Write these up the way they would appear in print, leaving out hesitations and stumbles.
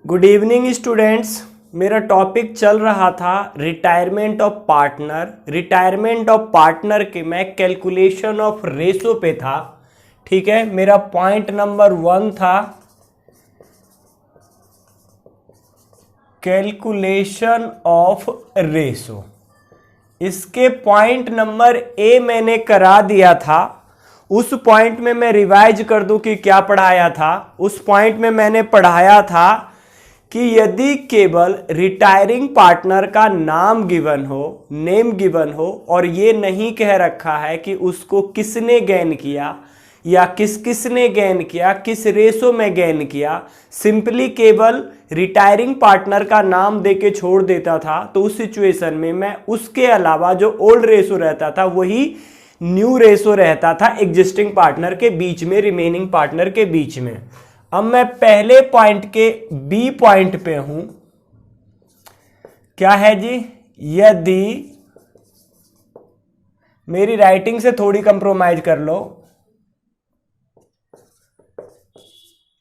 Good evening students. मेरा topic चल रहा था retirement of partner. Retirement of partner के मैं कैलकुलेशन ऑफ रेशो पे था। ठीक है, मेरा पॉइंट नंबर 1 था कैलकुलेशन ऑफ रेशो। इसके पॉइंट नंबर ए मैंने करा दिया था। उस पॉइंट में मैं रिवाइज कर दूं कि क्या पढ़ाया था। उस पॉइंट में मैंने पढ़ाया था कि यदि केवल रिटायरिंग पार्टनर का नाम गिवन हो, नेम गिवन हो, और ये नहीं कह रखा है कि उसको किसने गेन किया या किसने गेन किया, किस रेशो में गेन किया, सिंपली केवल रिटायरिंग पार्टनर का नाम देके छोड़ देता था, तो उस सिचुएशन में मैं उसके अलावा जो ओल्ड रेशो रहता था वही न्यू रेशो रहता था एग्जिस्टिंग पार्टनर के बीच में, रिमेनिंग पार्टनर के बीच में। अब मैं पहले पॉइंट के बी पॉइंट पे हूं। क्या है जी? यदि मेरी राइटिंग से थोड़ी कंप्रोमाइज कर लो,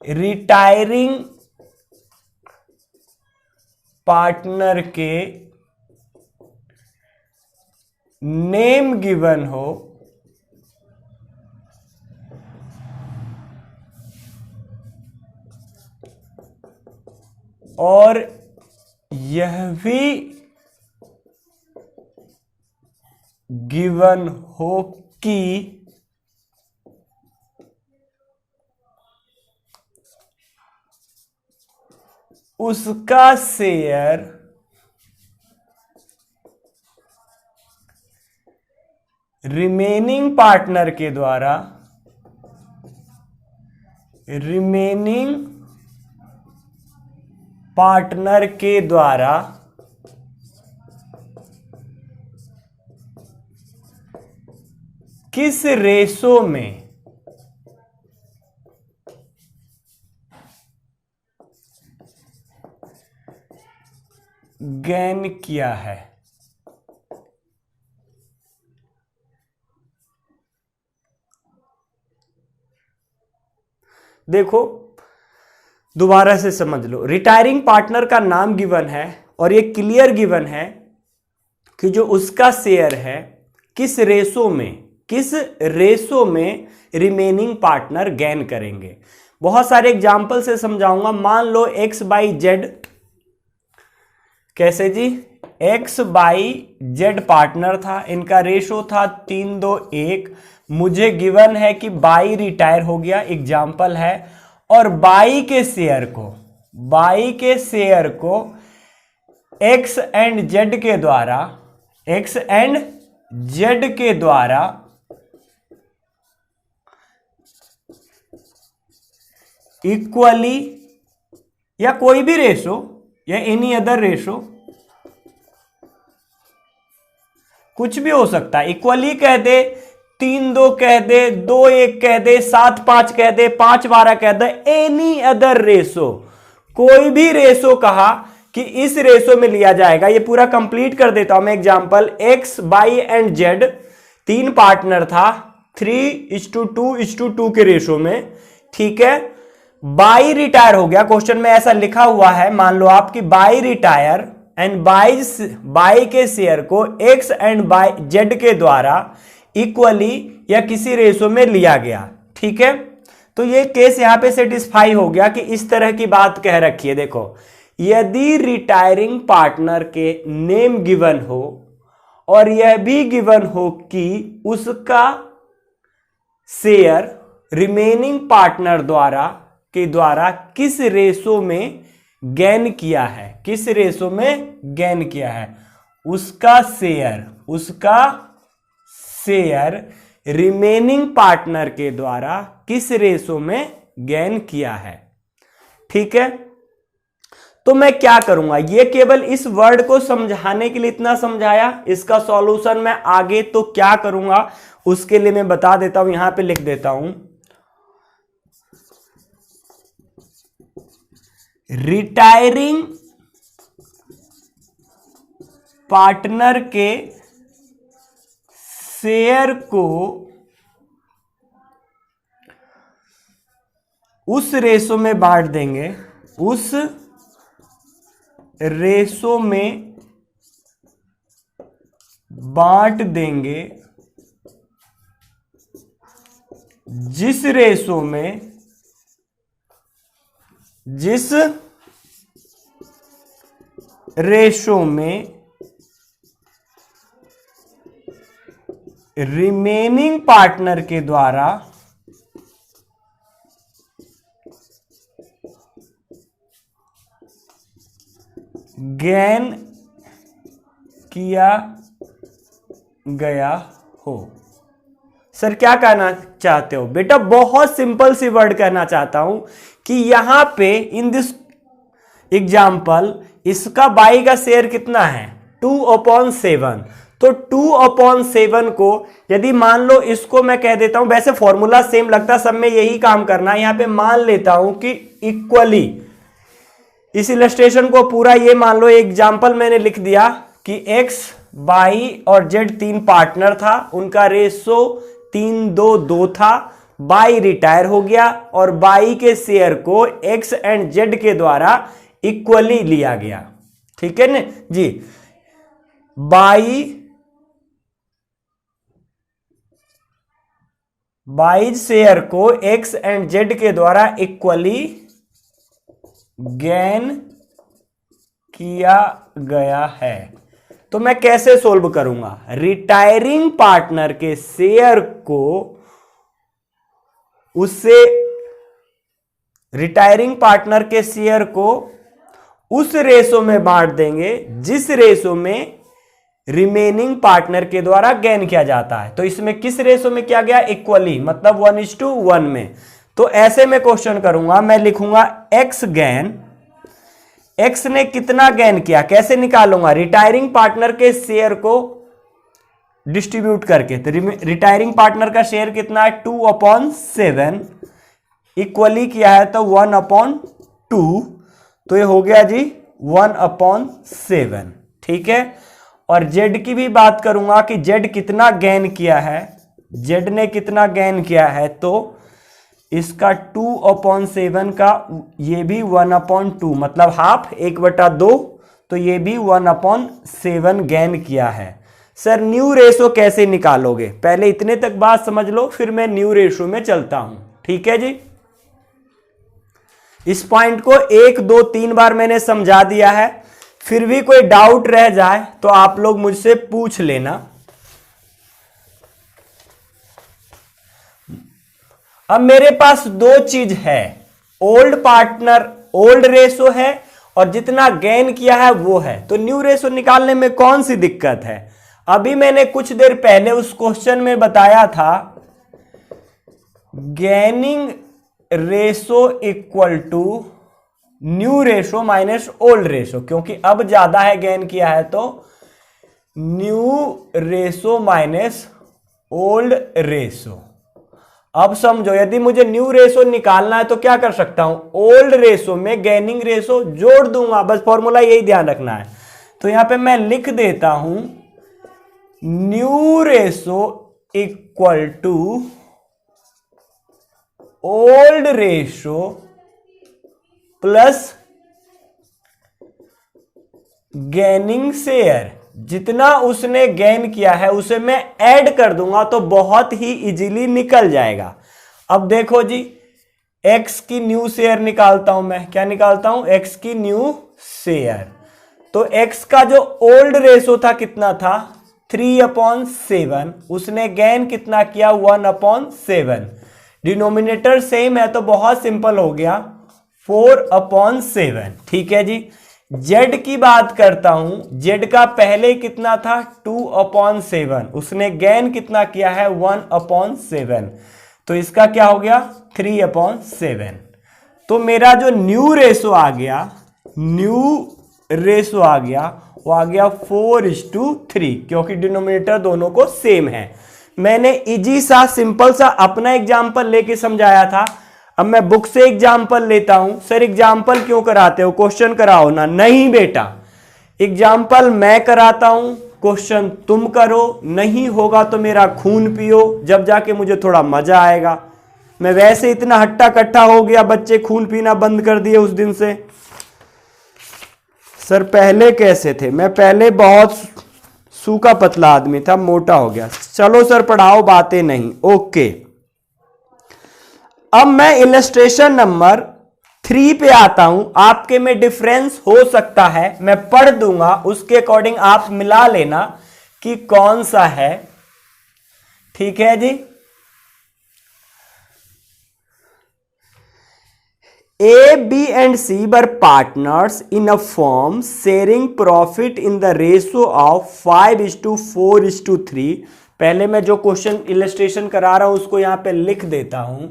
रिटायरिंग पार्टनर के नेम गिवन हो और यह भी गिवन हो कि उसका शेयर रिमेनिंग पार्टनर के द्वारा किस रेशो में गेन किया है। देखो दोबारा से समझ लो, रिटायरिंग पार्टनर का नाम गिवन है और ये क्लियर गिवन है कि जो उसका शेयर है किस रेशो में रिमेनिंग पार्टनर गेन करेंगे। बहुत सारे एग्जाम्पल से समझाऊंगा। मान लो एक्स बाई जेड, कैसे जी? एक्स बाई जेड पार्टनर था, इनका रेशो था 3-2-1। मुझे गिवन है कि बाई रिटायर हो गया, एग्जाम्पल है, और बाई के शेयर को एक्स एंड जेड के द्वारा इक्वली या कोई भी रेशो या एनी अदर रेशो, कुछ भी हो सकता है, इक्वली कह दे, 3-2 कह दे, 2-1 कह दे, 7-5 कह दे, 5-12 कह दे, एनी अदर रेशो, कोई भी रेशो कहा कि इस रेशो में लिया जाएगा। ये पूरा कंप्लीट कर देता हूं मैं example. X by and Z 3 partner था, 3:2:2 के रेशो में। ठीक है, बाई रिटायर हो गया, क्वेश्चन में ऐसा लिखा हुआ है, मान लो आपकी बाई रिटायर एंड बाई के शेयर को एक्स एंड बाई जेड के द्वारा इक्वली या किसी रेशो में लिया गया। ठीक है, तो ये केस यहां पे सेटिस्फाई हो गया कि इस तरह की बात कह रखी है। देखो, यदि रिटायरिंग पार्टनर के नेम गिवन हो और यह भी गिवन हो कि उसका शेयर रिमेनिंग पार्टनर द्वारा किस रेशो में गेन किया है, उसका शेयर रिमेनिंग पार्टनर के द्वारा किस रेशो में गेन किया है। ठीक है, तो मैं क्या करूंगा, ये केवल इस वर्ड को समझाने के लिए इतना समझाया। इसका सॉल्यूशन मैं आगे तो क्या करूंगा उसके लिए मैं बता देता हूं, यहां पे लिख देता हूं, रिटायरिंग पार्टनर के शेयर को उस रेशो में बांट देंगे, उस रेशो में बांट देंगे, जिस रेशो में रिमेनिंग पार्टनर के द्वारा गेन किया गया हो। सर क्या कहना चाहते हो? बेटा बहुत सिंपल सी वर्ड कहना चाहता हूं कि यहां पे इन दिस एग्जाम्पल इसका बाई का शेयर कितना है 2/7। तो 2/7 को यदि मान लो, इसको मैं कह देता हूं, वैसे फॉर्मूला सेम लगता है, सब में यही काम करना है। यहां पे मान लेता हूं कि इक्वली, इस इलस्ट्रेशन को पूरा ये मान लो एग्जाम्पल मैंने लिख दिया कि एक्स, बाई और जेड तीन पार्टनर था, उनका रेशो 3-2-2 था। बाई रिटायर हो गया और बाई के शेयर को एक्स एंड जेड के द्वारा इक्वली लिया गया। ठीक है ना जी? बाई शेयर को एक्स एंड जेड के द्वारा इक्वली गेन किया गया है। तो मैं कैसे सोल्व करूंगा? रिटायरिंग पार्टनर के शेयर को उस रेशो में बांट देंगे जिस रेशो में रिमेनिंग पार्टनर के द्वारा गेन किया जाता है। तो इसमें किस रेशो में किया गया? इक्वली, मतलब 1:1 में। तो ऐसे में क्वेश्चन करूंगा, मैं लिखूंगा एक्स गेन, एक्स ने कितना गेन किया, कैसे निकालूंगा? रिटायरिंग पार्टनर के शेयर को डिस्ट्रीब्यूट करके। तो रिटायरिंग पार्टनर का शेयर कितना है 2/7, इक्वली किया है तो 1/2, तो ये हो गया जी 1/7। ठीक है। और जेड की भी बात करूंगा कि जेड कितना गेन किया है, जेड ने कितना गेन किया है, तो इसका 2/7 का ये भी 1/2, मतलब हाफ, 1/2, तो ये भी 1/7 गेन किया है। सर न्यू रेशो कैसे निकालोगे? पहले इतने तक बात समझ लो, फिर मैं न्यू रेशो में चलता हूं। ठीक है जी? इस पॉइंट को 1, 2, 3 बार मैंने समझा दिया है, फिर भी कोई डाउट रह जाए तो आप लोग मुझसे पूछ लेना। अब मेरे पास दो चीज है, ओल्ड पार्टनर, ओल्ड रेशो है और जितना गेन किया है वो है। तो न्यू रेशो निकालने में कौन सी दिक्कत है? अभी मैंने कुछ देर पहले उस क्वेश्चन में बताया था gaining ratio equal to new ratio minus old ratio, क्योंकि अब ज्यादा है गेन किया है, तो new ratio minus old ratio. अब समझो, यदि मुझे न्यू रेशो निकालना है तो क्या कर सकता हूं? ओल्ड रेशो में गेनिंग रेशो जोड़ दूंगा, बस फॉर्मूला यही ध्यान रखना है। तो यहां पे मैं लिख देता हूं new ratio equal to old ratio plus gaining share. जितना उसने गेन किया है उसे मैं ऐड कर दूंगा तो बहुत ही इजीली निकल जाएगा। अब देखो जी, एक्स की न्यू शेयर निकालता हूं मैं, क्या निकालता हूं? एक्स की न्यू शेयर। तो एक्स का जो ओल्ड रेशो था कितना था? 3/7, उसने गेन कितना किया? 1/7। डिनोमिनेटर सेम है तो बहुत सिंपल हो गया, 4/7। ठीक है जी। जेड की बात करता हूं, जेड का पहले कितना था? 2/7, उसने गेन कितना किया है? 1/7, तो इसका क्या हो गया? 3/7। तो मेरा जो न्यू रेशो आ गया, वो आ गया 4:3, क्योंकि डिनोमिनेटर दोनों को सेम है। मैंने इजी सा सिंपल सा अपना एग्जाम्पल लेके समझाया था। अब मैं बुक से एग्जाम्पल लेता हूं। सर एग्जाम्पल क्यों कराते हो? क्वेश्चन कराओ ना। नहीं बेटा, एग्जाम्पल मैं कराता हूं, क्वेश्चन तुम करो। नहीं होगा तो मेरा खून पियो, जब जाके मुझे थोड़ा मजा आएगा। मैं वैसे इतना हट्टा कट्टा हो गया, बच्चे खून पीना बंद कर दिए उस दिन से। सर पहले कैसे थे? मैं पहले बहुत सूखा पतला आदमी था, मोटा हो गया। चलो सर पढ़ाओ, बातें नहीं। ओके, अब मैं इलस्ट्रेशन नंबर 3 पे आता हूं। आपके में डिफरेंस हो सकता है, मैं पढ़ दूंगा, उसके अकॉर्डिंग आप मिला लेना कि कौन सा है। ठीक है जी। A, B and C were partners in a firm sharing profit in the ratio of 5:4:3। पहले मैं जो क्वेश्चन इलस्ट्रेशन करा रहा हूं उसको यहां पे लिख देता हूं।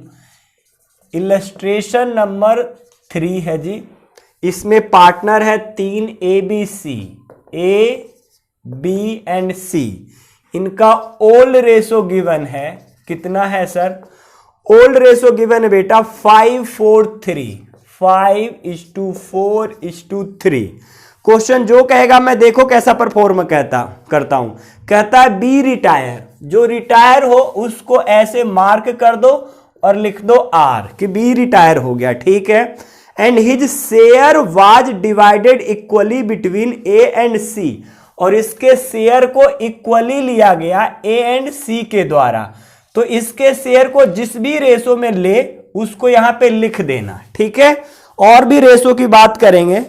इलस्ट्रेशन नंबर 3 है जी। इसमें पार्टनर है 3 ABC, A, B and C। इनका ओल्ड रेशो गिवन है। कितना है सर? ओल्ड रेशो गिवन है बेटा 5:4:3, 5:4:3। क्वेश्चन जो कहेगा मैं देखो कैसा परफॉर्म करता हूं। कहता है बी रिटायर, जो रिटायर हो उसको ऐसे मार्क कर दो और लिख दो आर कि बी रिटायर हो गया। ठीक है। And his share was divided equally between A and C, और इसके शेयर को इक्वली लिया गया ए एंड सी के द्वारा। तो इसके शेयर को जिस भी रेशो में ले उसको यहां पे लिख देना। ठीक है। और भी रेशो की बात करेंगे।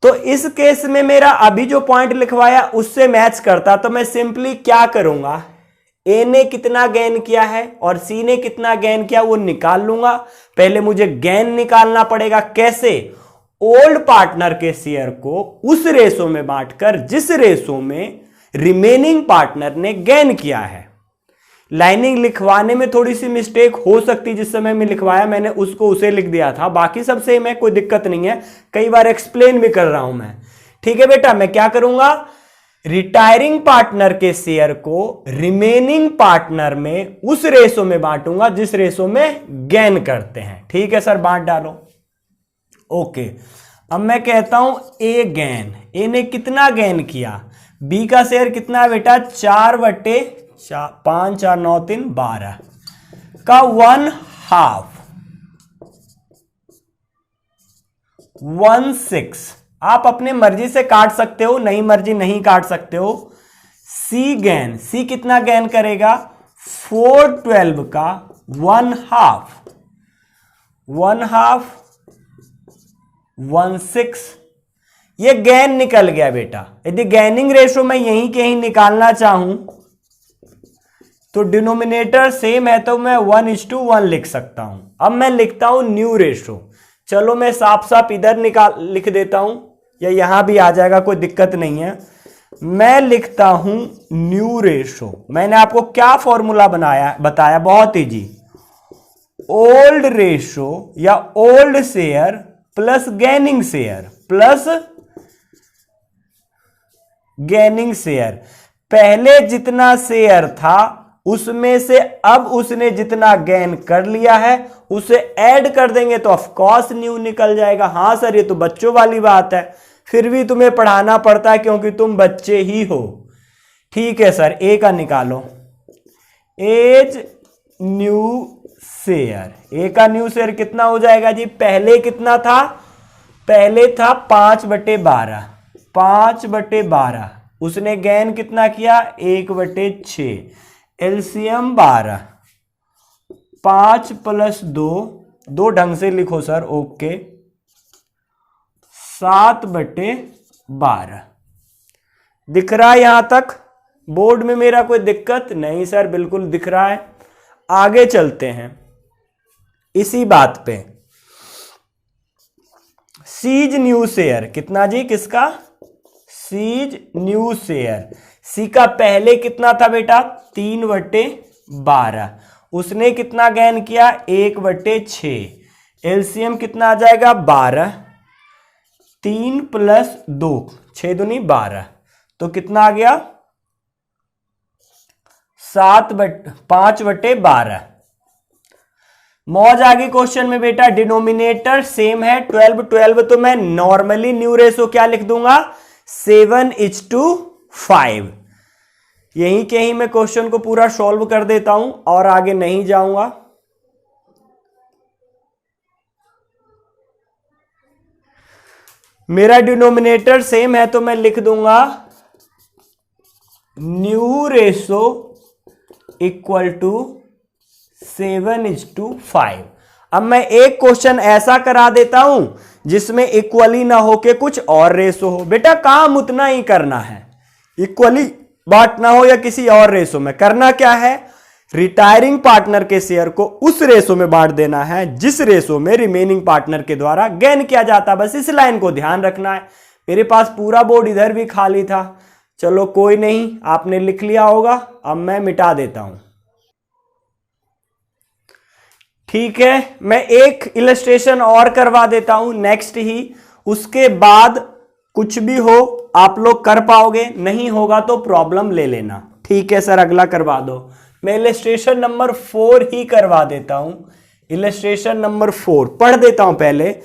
तो इस केस में मेरा अभी जो पॉइंट लिखवाया उससे मैच करता, तो मैं सिंपली क्या करूंगा, ए ने कितना गेन किया है और सी ने कितना गेन किया वो निकाल लूंगा। पहले मुझे गेन निकालना पड़ेगा। कैसे? ओल्ड पार्टनर के शेयर को उस रेशो में बांटकर जिस रेशो में रिमेनिंग पार्टनर ने गेन किया है। लाइनिंग लिखवाने में थोड़ी सी मिस्टेक हो सकती, जिस समय में लिखवाया मैंने उसको उसे लिख दिया था, बाकी सब सेम है, कोई दिक्कत नहीं है। कई बार एक्सप्लेन भी कर रहा हूं मैं। ठीक है बेटा, मैं क्या करूंगा, रिटायरिंग पार्टनर के शेयर को रिमेनिंग पार्टनर में उस रेशो में बांटूंगा जिस रेशो में गेन करते हैं। ठीक है सर, बांट डालो। ओके, अब मैं कहता हूं ए गेन, ए ने कितना गेन किया, बी का शेयर कितना है बेटा 4/5, 5 4 9 3 12 का 1/2, 1/6। आप अपने मर्जी से काट सकते हो, नहीं मर्जी नहीं काट सकते हो। सी गेन, सी कितना गेन करेगा 4/12 का 1/2, 1/2 1/6। ये गेन निकल गया बेटा। यदि गेनिंग रेशो मैं यहीं कहीं निकालना चाहूं तो डिनोमिनेटर सेम है तो मैं 1:1 लिख सकता हूं। अब मैं लिखता हूं न्यू रेशो। चलो मैं साफ साफ इधर लिख देता हूं, या यहां भी आ जाएगा, कोई दिक्कत नहीं है। मैं लिखता हूं न्यू रेशो। मैंने आपको क्या फॉर्मूला बताया, बहुत इजी। ओल्ड रेशो या old share plus gaining share plus gaining share. पहले जितना शेयर था उसमें से अब उसने जितना गेन कर लिया है उसे ऐड कर देंगे तो ऑफ कोर्स न्यू निकल जाएगा। हां सर, ये तो बच्चों वाली बात है, फिर भी तुम्हें पढ़ाना पड़ता है क्योंकि तुम बच्चे ही हो। ठीक है सर, ए का निकालो, एज न्यू शेयर। ए का न्यू शेयर कितना हो जाएगा जी, पहले कितना था, पहले था 5/12, 5/12। उसने गेन कितना किया 1/6, एलसीएम 12, 5 + 2, 2 ढंग से लिखो सर, ओके, 7/12। दिख रहा है यहां तक? बोर्ड में मेरा कोई दिक्कत नहीं सर, बिल्कुल दिख रहा है। आगे चलते हैं इसी बात पे। सीज न्यू शेयर कितना जी, किसका, सीज न्यू शेयर। सी का पहले कितना था बेटा 3/12, उसने कितना गेन किया 1/6, एलसीएम कितना आ जाएगा 12, 3 + 2, 6 दूनी 12, तो कितना आ गया 5/12। मौज आ गई क्वेश्चन में बेटा। डिनोमिनेटर सेम है 12, तो मैं नॉर्मली न्यू रेशो क्या लिख दूंगा 7:5। यहीं के ही मैं क्वेश्चन को पूरा सॉल्व कर देता हूं और आगे नहीं जाऊंगा। मेरा डिनोमिनेटर सेम है तो मैं लिख दूंगा न्यू रेशो इक्वल टू 7:5। अब मैं एक क्वेश्चन ऐसा करा देता हूं जिसमें इक्वली ना हो के कुछ और रेशो हो। बेटा काम उतना ही करना है, इक्वली बांटना हो या किसी और रेशो में, करना क्या है, रिटायरिंग पार्टनर के शेयर को उस रेशो में बांट देना है जिस रेशो में रिमेनिंग पार्टनर के द्वारा गेन किया जाता। बस इस लाइन को ध्यान रखना है। मेरे पास पूरा बोर्ड इधर भी खाली था, चलो कोई नहीं, आपने लिख लिया होगा। अब मैं मिटा देता हूं। ठीक है, मैं एक इलस्ट्रेशन और करवा देता हूं नेक्स्ट ही, उसके बाद कुछ भी हो आप लोग कर पाओगे, नहीं होगा तो प्रॉब्लम ले लेना। ठीक है सर, अगला करवा दो। मैं इलस्ट्रेशन नंबर 4 ही करवा देता हूं। इलस्ट्रेशन नंबर 4 पढ़ देता हूं पहले।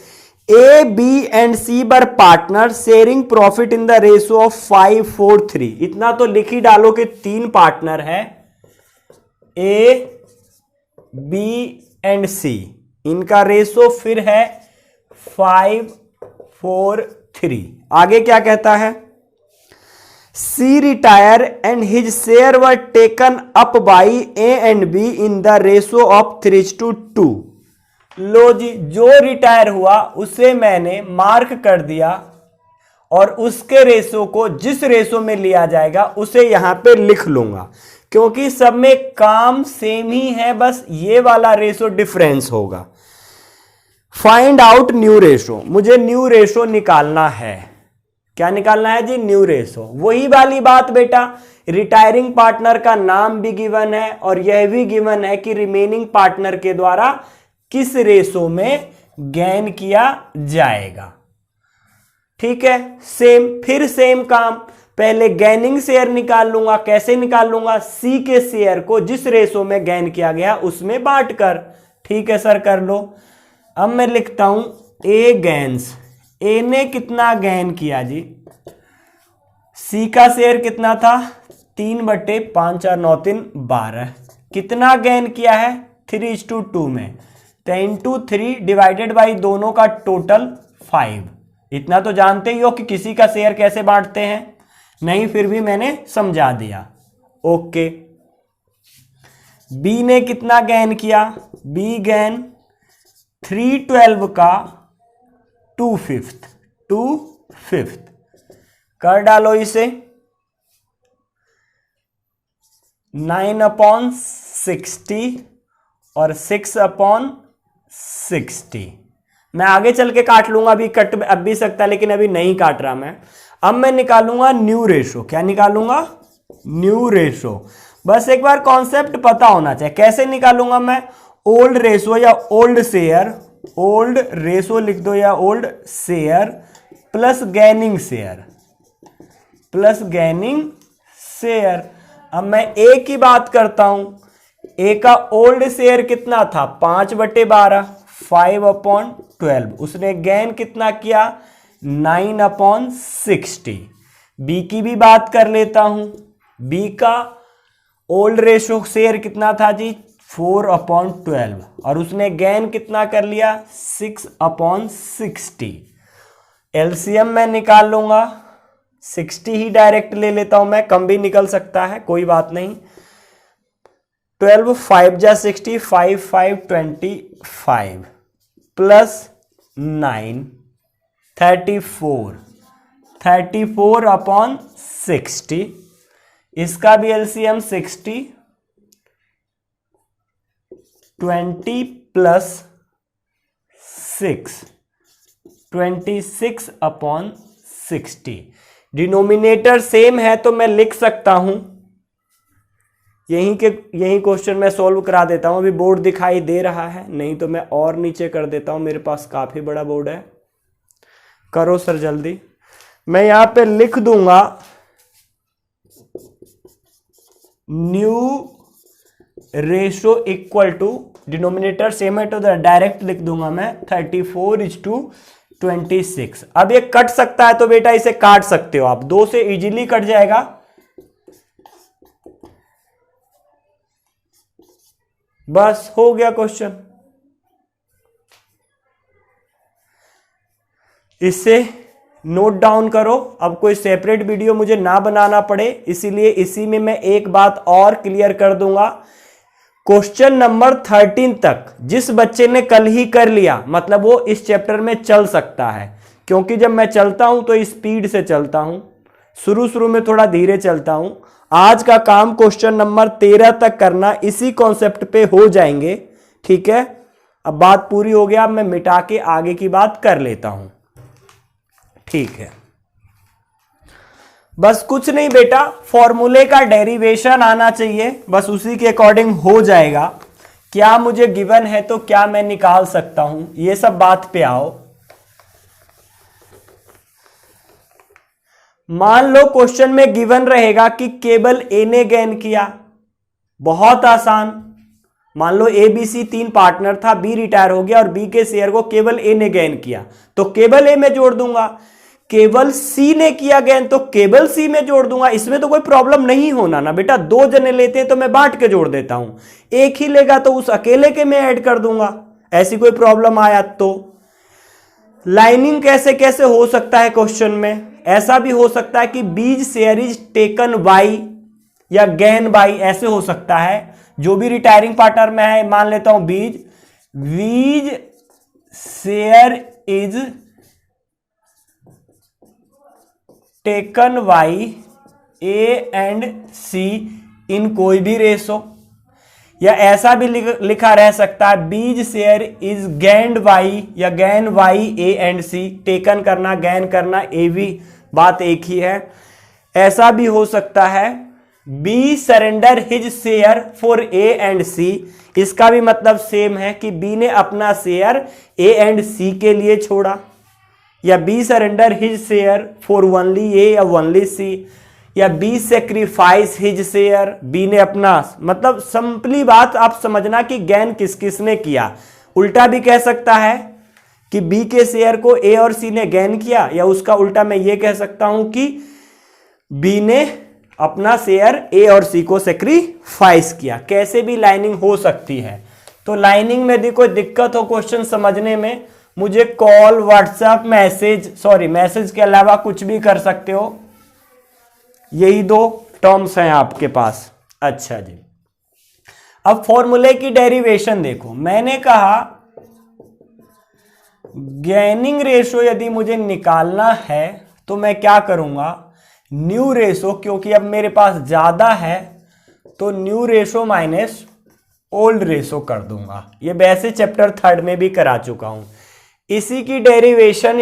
A B and C were partner sharing profit in the ratio of 5:4:3। इतना तो लिख ही डालो कि 3 पार्टनर है, ए बी एंड सी, इनका रेशो फिर है 5:4:3। आगे क्या कहता है, C retire and his share were taken up by A and B in the ratio of 3:2। लो जी, जो रिटायर हुआ उसे मैंने मार्क कर दिया और उसके रेशो को जिस रेशो में लिया जाएगा उसे यहां पे लिख लूंगा, क्योंकि सब में काम सेम ही है, बस ये वाला रेशो डिफरेंस होगा। फाइंड आउट न्यू रेशो, मुझे न्यू रेशो निकालना है। क्या निकालना है जी, न्यू रेशो। वही वाली बात बेटा, रिटायरिंग पार्टनर का नाम भी गिवन है और यह भी गिवन है कि रिमेनिंग पार्टनर के द्वारा किस रेशो में गेन किया जाएगा। ठीक है, सेम, फिर सेम काम, पहले गेनिंग शेयर निकाल लूंगा। कैसे निकाल लूंगा, सी के शेयर को जिस रेशो में गेन किया गया उसमें बांट कर। ठीक है सर, कर लो। अब मैं लिखता हूं ए गेन्स, ए ने कितना गेन किया जी, सी का शेयर कितना था 3/5, 4, 9, 3, 12। कितना गेन किया है 3:2 में, 10/3 डिवाइडेड बाई दोनों का टोटल 5। इतना तो जानते ही हो कि किसी का शेयर कैसे बांटते हैं, नहीं फिर भी मैंने समझा दिया। ओके, बी ने कितना गेन किया, बी गेन 3/12 का 2/5 कर डालो इसे, 9/60 और 6/60। मैं आगे चल के काट लूंगा, अभी कट अब भी सकता है लेकिन अभी नहीं काट रहा मैं। अब मैं निकालूंगा न्यू रेशो। क्या निकालूंगा, न्यू रेशो। बस एक बार कॉन्सेप्ट पता होना चाहिए। कैसे निकालूंगा मैं, ओल्ड रेशो या ओल्ड शेयर, ओल्ड रेशो लिख दो या old share plus gaining share, plus gaining share. अब मैं ए की बात करता हूं, ए का ओल्ड शेयर कितना था 5/12, 5/12। उसने गेन कितना किया 9/60। बी की भी बात कर लेता हूं, बी का ओल्ड रेशो शेयर कितना था जी 4/12 और उसने गेन कितना कर लिया 6/60। एलसीएम मैं निकाल लूंगा, 60 ही डायरेक्ट ले लेता हूं मैं, कम भी निकल सकता है कोई बात नहीं। 12 5 जा 60, 5 5 25 प्लस 9 34/60। इसका भी एलसीएम 60, 20 प्लस 6, 26/60। डिनोमिनेटर सेम है तो मैं लिख सकता हूं, यही क्वेश्चन मैं सॉल्व करा देता हूं। अभी बोर्ड दिखाई दे रहा है, नहीं तो मैं और नीचे कर देता हूं, मेरे पास काफी बड़ा बोर्ड है। करो सर जल्दी। मैं यहां पे लिख दूंगा new ratio equal to, denominator same है तो डायरेक्ट लिख दूंगा मैं 34:26। अब ये कट सकता है तो बेटा इसे काट सकते हो आप, 2 से इजीली कट जाएगा। बस हो गया क्वेश्चन। इसे नोट डाउन करो, अब कोई सेपरेट वीडियो मुझे ना बनाना पड़े, इसीलिए इसी में मैं एक बात और क्लियर कर दूंगा। क्वेश्चन नंबर 13 तक जिस बच्चे ने कल ही कर लिया मतलब वो इस चैप्टर में चल सकता है, क्योंकि जब मैं चलता हूं तो स्पीड से चलता हूं, शुरू में थोड़ा धीरे चलता हूं। आज का काम क्वेश्चन नंबर 13 तक करना, इसी कॉन्सेप्ट पे हो जाएंगे, ठीक है। अब बात पूरी हो गया, अब मैं मिटा के आगे की बात कर लेता हूं, ठीक है। बस कुछ नहीं बेटा, फॉर्मूले का डेरिवेशन आना चाहिए, बस उसी के अकॉर्डिंग हो जाएगा। क्या मुझे गिवन है तो क्या मैं निकाल सकता हूं, ये सब बात पे आओ। मान लो क्वेश्चन में गिवन रहेगा कि केवल ए ने गेन किया, बहुत आसान। मान लो ए बी सी 3 पार्टनर था, बी रिटायर हो गया और बी के शेयर को केवल ए ने गेन किया, तो केवल ए में जोड़ दूंगा। केवल सी ने किया गेन तो केवल सी में जोड़ दूंगा, इसमें तो कोई प्रॉब्लम नहीं होना ना बेटा। 2 जने लेते हैं तो मैं बांट के जोड़ देता हूं, एक ही लेगा तो उस अकेले के मैं ऐड कर दूंगा, ऐसी कोई प्रॉब्लम आया तो। लाइनिंग कैसे कैसे हो सकता है क्वेश्चन में, ऐसा भी हो सकता है कि बीज शेयर इज टेकन बाई या गेन बाई, ऐसे हो सकता है। जो भी रिटायरिंग पार्टनर में है, मान लेता हूं B's share is taken by A and C in कोई भी रेशो, या ऐसा भी लिखा रह सकता है B's share is gained by या gain by A and C. Taken करना गेन करना ए भी बात एक ही है। ऐसा भी हो सकता है B surrender his share for A and C, इसका भी मतलब सेम है कि बी ने अपना शेयर ए एंड सी के लिए छोड़ा, या B surrender his share for only A या ओनली सी, या B sacrifice his share, B ने अपना, मतलब सिंपली बात आप समझना कि गेन किस किस ने किया। उल्टा भी कह सकता है कि बी के शेयर को ए और सी ने गेन किया, या उसका उल्टा मैं ये कह सकता हूं कि बी ने अपना शेयर ए और सी को सेक्रीफाइस किया। कैसे भी लाइनिंग हो सकती है। तो लाइनिंग में यदि कोई दिक्कत हो क्वेश्चन समझने में, मुझे कॉल व्हाट्सएप मैसेज के अलावा कुछ भी कर सकते हो। यही 2 टर्म्स हैं आपके पास। अच्छा जी, अब फॉर्मूले की डेरिवेशन देखो। मैंने कहा गेनिंग रेशो यदि मुझे निकालना है तो मैं क्या करूंगा, न्यू रेशो, क्योंकि अब मेरे पास ज्यादा है तो new ratio minus old ratio कर दूंगा। ये वैसे चैप्टर 3 में भी करा चुका हूं। इसी की डेरिवेशन